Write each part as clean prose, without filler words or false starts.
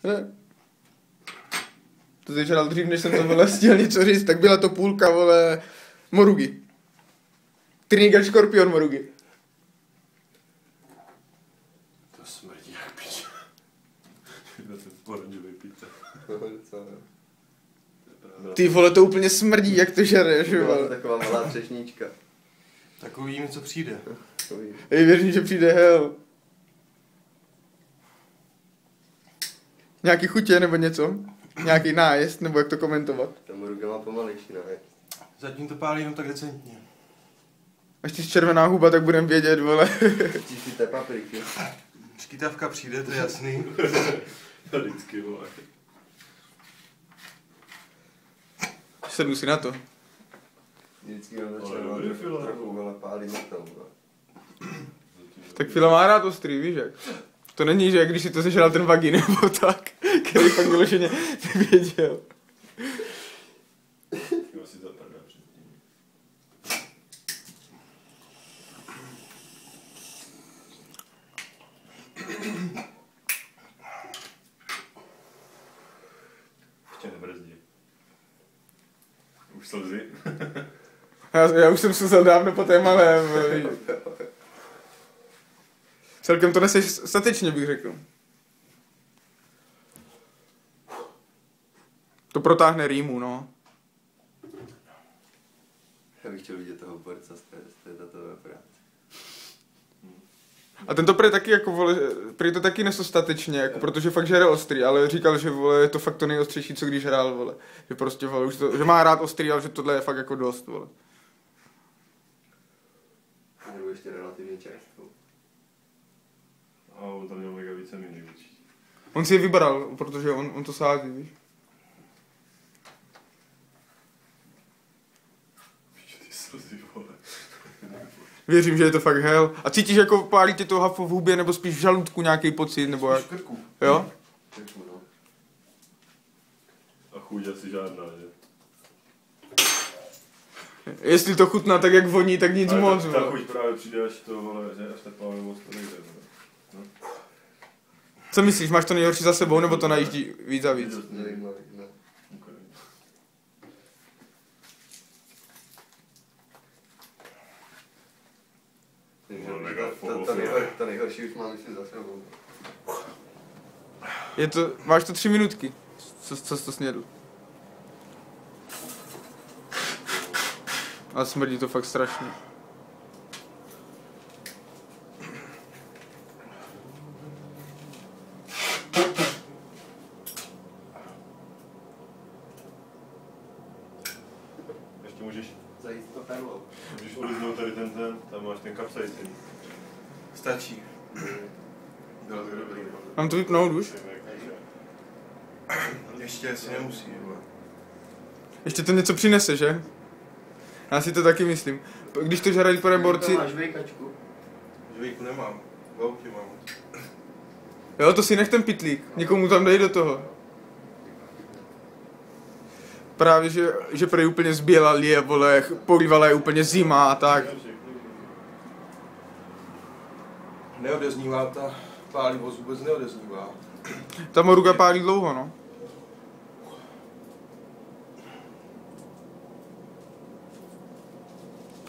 Ne. To začal dřív, než jsem to vole stihl něco říct, tak byla to půlka, vole, morugy. Trinidad škorpion morugy. To smrdí jak pič. Na ten oranžový pizza. Ty vole, to úplně smrdí, jak to žereš, vole. Taková malá třešnička. Tak uvidíme, co přijde. Ej, věřím, že přijde hell. Nějaký chutě nebo něco? Nějaký nájezd, nebo jak to komentovat? Ta moruga má pomalejší nájezd. Zatím to pálí jenom tak decentně. Až ty červená huba, tak budem vědět, vole. Čistíte papriky. Škytavka přijde, to je jasný. Vždycky, vole. Sednu si na to. Vždycky mám začal trochu vole pálí na tom. Tak Fila má rád ostrý, víš jak? To není, že když si to sežral ten vagín nebo tak, který fakt vyloženě nevěděl. Si zapadá předtím. Ještě nebrzdí. Už slzy. Já už jsem slzel dávno po té malém. Celkem to neseš statečně, bych řekl. To protáhne rýmu, no. Já bych chtěl vidět toho borca z té tatové práce. A tento prý taky jako, vole, prý to taky nesl statečně, jako, protože fakt žere ostrý, ale říkal, že, vole, je to fakt to nejostřejší, co když hrál, vole. Že prostě, vole, už to, že má rád ostrý, ale že tohle je fakt jako dost, vole. Nebo ještě relativně čerstvou. A on tam měl mega víceméně určitě. On si je vybral, protože on to sází, víš. Ty slzy, vole. Věřím, že je to fakt hell. A cítíš jako pálí ti to hafo v hubě, nebo spíš v žaludku nějaký pocit, nebo jak? V krku. Jo? Krku, no. A chuť asi žádná, že? Jestli to chutná tak, jak voní, tak nic ale moc, ta vole. chuť právě přijde, až to, vole, že až ta pálí moc to nejde, no. Co myslíš, máš to nejhorší za sebou, nebo to najíždí víc a víc? Zajímavý, no. Okay. To nejhorší už mám ještě za sebou. Je to, máš to 3 minutky, co jsi to snědl. A smrdí to fakt strašně. Ještě můžeš Zajít to perlou. odliznout tady tam máš ten kapsaicin. Stačí. Bylo to dobrý. Mám to vypnout už? Ještě asi nemusí, vole. Ještě to něco přinese, že? Já si to taky myslím. Když to žrají po borci... Máš vejkačku? Žvíku nemám. Velký mám. Jo, to si nech ten pitlík. Někomu tam dej do toho. Právě, že prý úplně zbělal je, vole, polívala je úplně zima a tak. Neodeznívá ta pálivost, vůbec neodeznívá. Ta moruga pálí dlouho, no.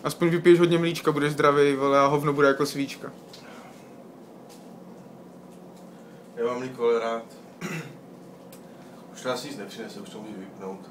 Aspoň vypiješ hodně mlíčka, budeš zdravý, vole, a hovno bude jako svíčka. Já mám mlíko ale rád. Už to asi nic nepřinese, už to můžu vypnout.